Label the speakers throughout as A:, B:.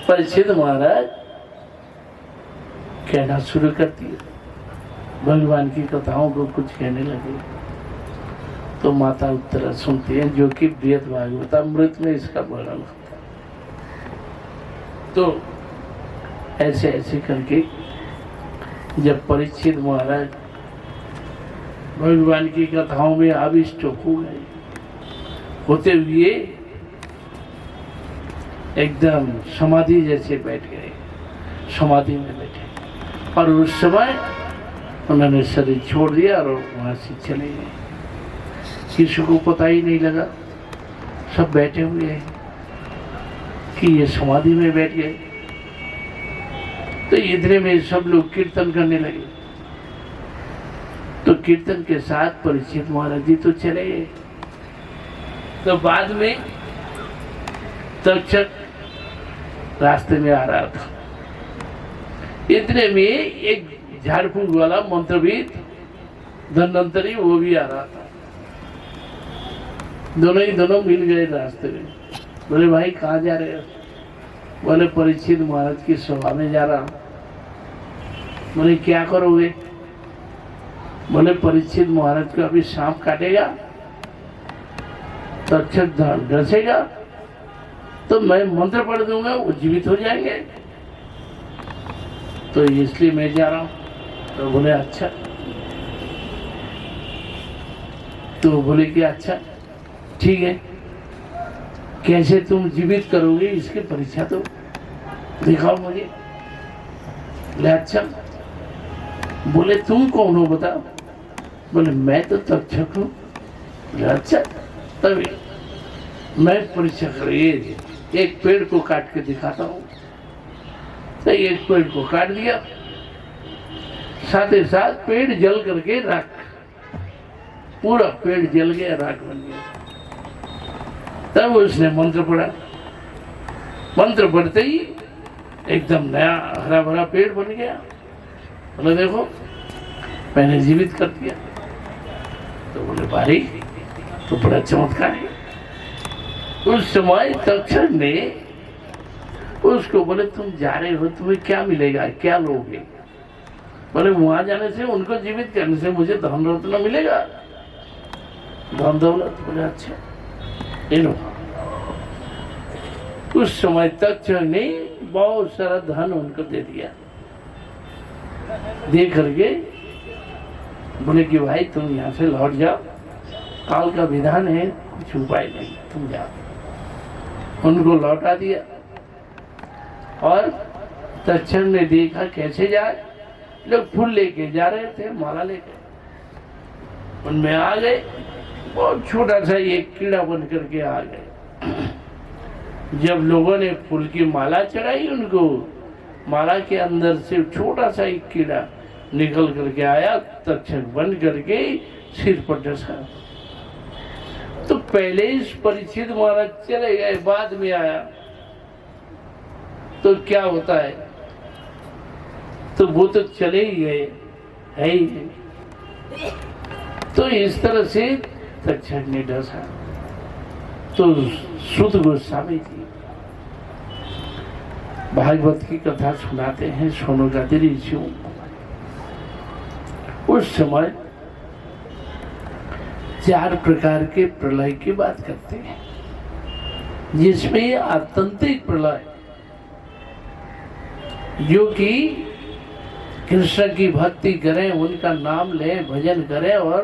A: परीक्षित महाराज कहना शुरू कर दिया, भगवान की कथाओं को कुछ कहने लगे। तो माता उत्तरा सुनती है, जो कि बृहद भागवतामृत में इसका वर्णन होता है। तो ऐसे ऐसे करके जब परीक्षित महाराज भगवान की कथाओं में आविष्ट हो गए, होते हुए एकदम समाधि जैसे बैठ गए, समाधि में बैठे। और उस समय उन्होंने शरीर छोड़ दिया और वहां से चले गए। किसी को पता ही नहीं लगा, सब बैठे हुए हैं कि ये समाधि में बैठ गए। तो इतने में सब लोग कीर्तन करने लगे। तो कीर्तन के साथ परीक्षित महाराज जी तो चले गए। तो बाद में तक्षक रास्ते में आ रहा था। इतने में एक झाड़ फूक वाला मंत्रविद धन्वंतरी वो भी आ रहा था। दोनों मिल गए रास्ते में। बोले भाई कहाँ जा रहे हो? बोले परीक्षित महाराज की सभा में जा रहा हूं। बोले क्या करोगे? बोले परीक्षित महाराज को अभी सांप काटेगा, तक्षक डसेगा, तो मैं मंत्र पढ़ दूंगा, वो जीवित हो जाएंगे, तो इसलिए मैं जा रहा हूं। तो बोले अच्छा। तो बोले कि अच्छा ठीक है, कैसे तुम जीवित करोगे इसकी परीक्षा तो दिखाओ मुझे। बोले अच्छा। बोले तुम कौन हो बताओ? बोले मैं तो तक्षक हूं। बोले अच्छा, तभी मैं परीक्षा करिए, एक पेड़ को काट के दिखाता हूं। तो एक पेड़ को काट दिया, साथ ही साथ पेड़ जल करके राख, पूरा पेड़ जल गया, राख बन गया। तब उसने मंत्र पढ़ा। मंत्र पढ़ते ही एकदम नया हरा भरा पेड़ बन गया। बोले देखो मैंने जीवित कर दिया। तो बोले भाई तो बड़ा चमत्कार है। उस समय तक्षक ने उसको बोले तुम जा रहे हो, तुम्हें क्या मिलेगा, क्या लोगे? बोले वहां जाने से, उनको जीवित करने से मुझे धन रत्न मिलेगा, धन दौलत। बोले अच्छा ये लो। उस समय तक्षक ने बहुत सारा धन उनको दे दिया। दे करके बोले कि भाई तुम यहाँ से लौट जाओ, काल का विधान है, कुछ उपाय नहीं, तुम जाओ। उनको लौटा दिया। और तक्षक ने देखा कैसे जाए, लोग फूल लेके जा रहे थे, माला लेके, उनमें आ गए। बहुत छोटा सा एक कीड़ा बन करके आ गए। जब लोगों ने फूल की माला चढ़ाई उनको, माला के अंदर से छोटा सा एक कीड़ा निकल करके आया, तक्षक बन करके सिर पर डसा। तो पहले इस परीक्षित महाराज चले गए, बाद में आया तो क्या होता है? तो वो तो चले ही गए, है ही नहीं। तो इस तरह से तक्षक ने डसा। तो सुत गोस्वामी जी भागवत की कथा सुनाते हैं सोनकादि ऋषियों। उस समय 4 प्रकार के प्रलय की बात करते हैं, जिसमें आत्यंतिक प्रलय जो कि कृष्ण की भक्ति करें, उनका नाम लें, भजन करें और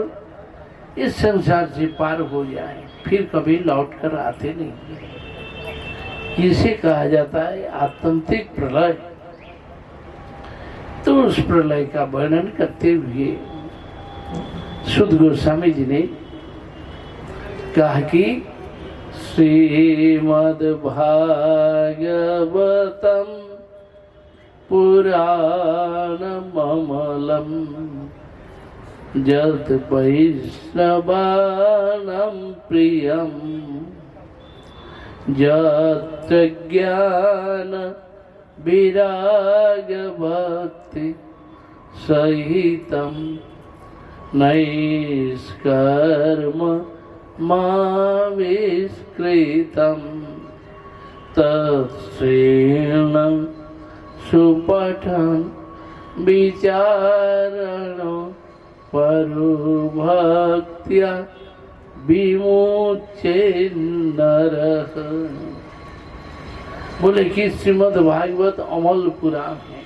A: इस संसार से पार हो जाए, फिर कभी लौट कर आते नहीं। इसे कहा जाता है आत्यंतिक प्रलय। तो उस प्रलय का वर्णन करते हुए सुत गोस्वामी जी ने कहा कि श्रीमद् भागवतम पुराणममलम जत वैष्णवानां प्रियं यत्र ज्ञान विराग भक्ति सहितं नैष्कर्म माविष्कृतं तत्श्रेणं सुपठन् विचारणं परोभक्त्या विमुच्य नरः। बोले कि श्रीमद् भागवत अमल पुराण है,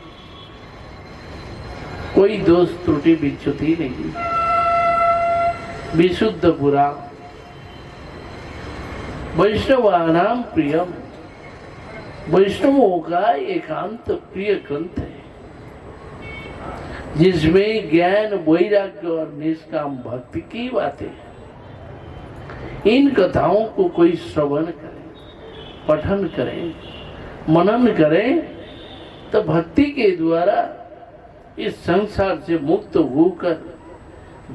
A: कोई दोष त्रुटि विच्युति नहीं, विशुद्ध पुराण, वैष्णवानां प्रियम, वैष्णवों का एकांत प्रिय ग्रंथ है, जिसमें ज्ञान वैराग्य और निष्काम भक्ति की बातें। इन कथाओं को कोई श्रवण करे, पठन करे, मनन करे तो भक्ति के द्वारा इस संसार से मुक्त होकर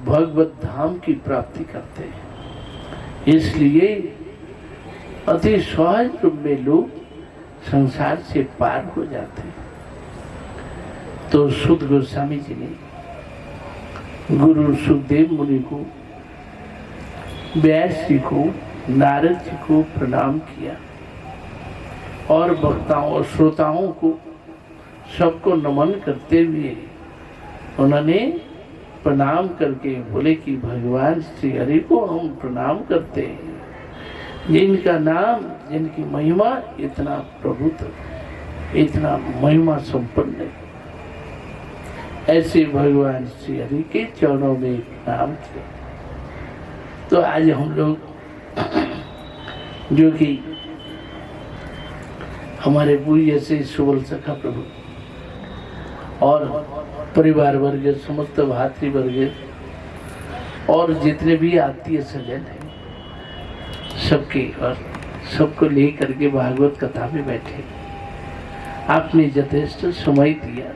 A: भगवत धाम की प्राप्ति करते हैं। इसलिए अति सहज रूप में लोग संसार से पार हो जाते हैं। तो सुत गोस्वामी जी ने गुरु सुखदेव मुनि को, व्यास जी को, नारद जी को प्रणाम किया और वक्ताओं और श्रोताओं को सबको नमन करते हुए उन्होंने प्रणाम करके बोले कि भगवान श्री हरि को हम प्रणाम करते हैं, जिनका नाम, जिनकी महिमा इतना प्रभुत्व, इतना महिमा संपन्न है। ऐसे भगवान श्री हरि के चरणों में प्रणाम किया। तो आज हम लोग जो कि हमारे पूज्य से सुबल सखा प्रभु और परिवार वर्ग, समस्त भातृ वर्ग और जितने भी आत्मीय सज्जन हैं, सबके और सबको लेकर के भागवत कथा में बैठे। आपने यथेष्ट समय दिया,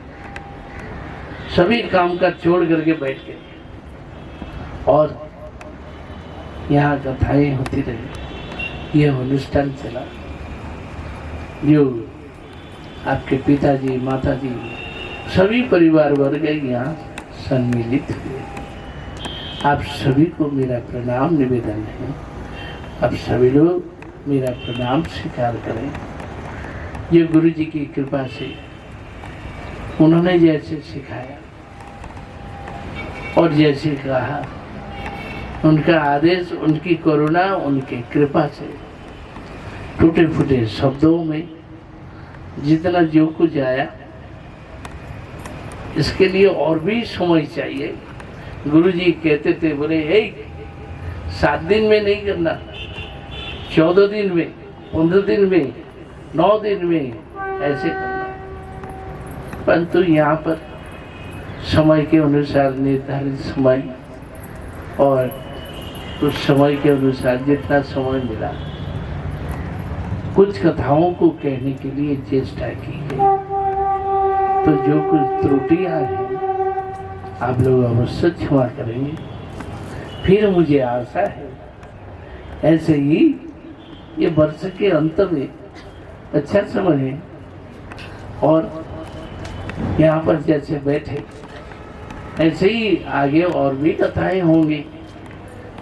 A: सभी काम का छोड़ करके बैठ गए और यहाँ कथाएं होती रही, यह अनुष्ठान चला। जो आपके पिताजी, माताजी, सभी परिवार वर्ग यहाँ सम्मिलित हुए। आप सभी को मेरा प्रणाम निवेदन है, आप सभी लोग मेरा प्रणाम स्वीकार करें। ये गुरु जी की कृपा से उन्होंने जैसे सिखाया और जैसे कहा, उनका आदेश, उनकी करुणा, उनकी कृपा से टूटे फूटे शब्दों में जितना जो कुछ आया, इसके लिए और भी समय चाहिए। गुरु जी कहते थे, बोले 7 दिन में नहीं करना, 14 दिन में, 15 दिन में, 9 दिन में ऐसे करना। परंतु यहाँ पर समय के अनुसार निर्धारित समय और उस समय के अनुसार जितना समय मिला, कुछ कथाओं को कहने के लिए चेष्टा की है। तो जो कुछ त्रुटियां हैं आप लोग अवश्य क्षमा करेंगे। फिर मुझे आशा है ऐसे ही ये वर्ष के अंत में अच्छा समय है और यहाँ पर जैसे बैठे ऐसे ही आगे और भी कथाएं होंगी,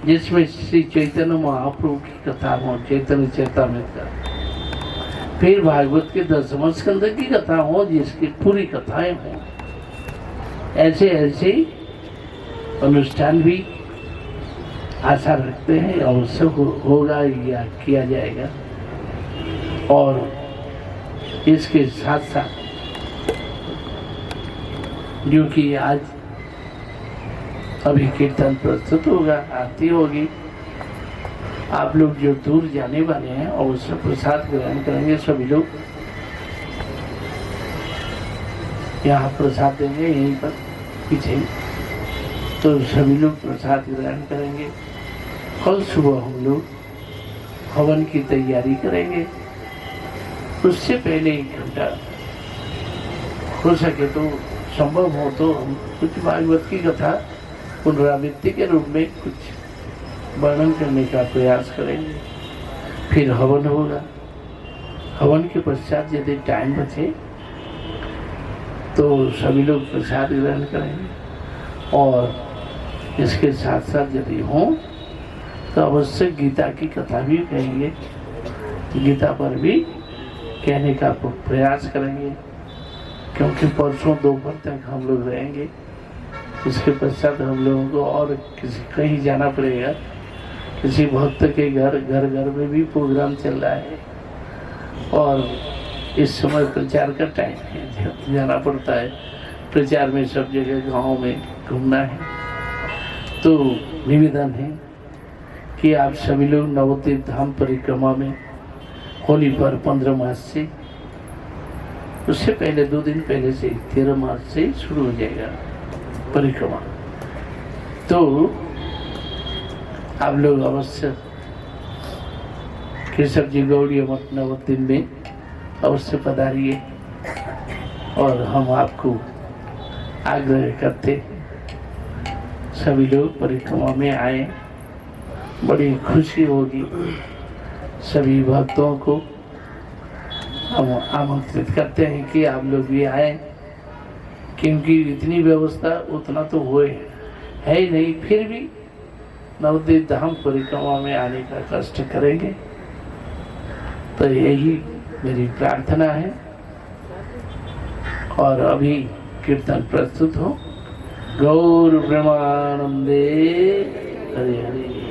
A: जिसमें श्री चैतन्य महाप्रभु की कथा हो, चैतन्य चरितामृत का, फिर भागवत के 10वें स्कंद की कथा हो, जिसकी पूरी कथाएं हों। ऐसे ऐसे अनुष्ठान भी आशा रखते हैं अवश्य होगा या किया जाएगा। और इसके साथ साथ जो कि आज अभी कीर्तन प्रस्तुत होगा, आरती होगी, आप लोग जो दूर जाने वाले हैं अवश्य प्रसाद ग्रहण करेंगे। सभी लोग यहाँ प्रसाद देंगे, यहीं पर पीछे, तो सभी लोग प्रसाद ग्रहण करेंगे। कल सुबह हम लोग हवन की तैयारी करेंगे। उससे पहले 1 घंटा हो सके तो, संभव हो तो हम कुछ भागवत की कथा पुनरावृत्ति के रूप में कुछ वर्णन करने का प्रयास करेंगे। फिर हवन होगा। हवन के पश्चात यदि टाइम बचे तो सभी लोग प्रसाद ग्रहण करेंगे और इसके साथ साथ यदि हो तो अवश्य गीता की कथा भी कहेंगे। गीता पर भी कहने का प्रयास करेंगे, क्योंकि परसों दोपहर तक हम लोग रहेंगे। इसके पश्चात हम लोगों को और कहीं जाना पड़ेगा। किसी भक्त के घर घर में भी प्रोग्राम चल रहा है और इस समय प्रचार का टाइम है, जाना पड़ता है प्रचार में, सब जगह गांव में घूमना है। तो निवेदन है कि आप सभी लोग नवद्वीप धाम परिक्रमा में होली पर 15 मार्च से, उससे पहले 2 दिन पहले से 13 मार्च से शुरू हो जाएगा परिक्रमा। तो आप लोग अवश्य केशव जी गौड़ी मठ नवद्वीप में अवश्य पधारिए और हम आपको आग्रह करते सभी लोग परिक्रमा में आए, बड़ी खुशी होगी। सभी भक्तों को हम आमंत्रित करते हैं कि आप लोग भी आए, क्योंकि इतनी व्यवस्था उतना तो हुए है ही नहीं, फिर भी नवद्वीप धाम परिक्रमा में आने का कष्ट करेंगे। तो यही मेरी प्रार्थना है। और अभी कीर्तन प्रस्तुत हो। गौर प्रेमानंदे हरे हरे।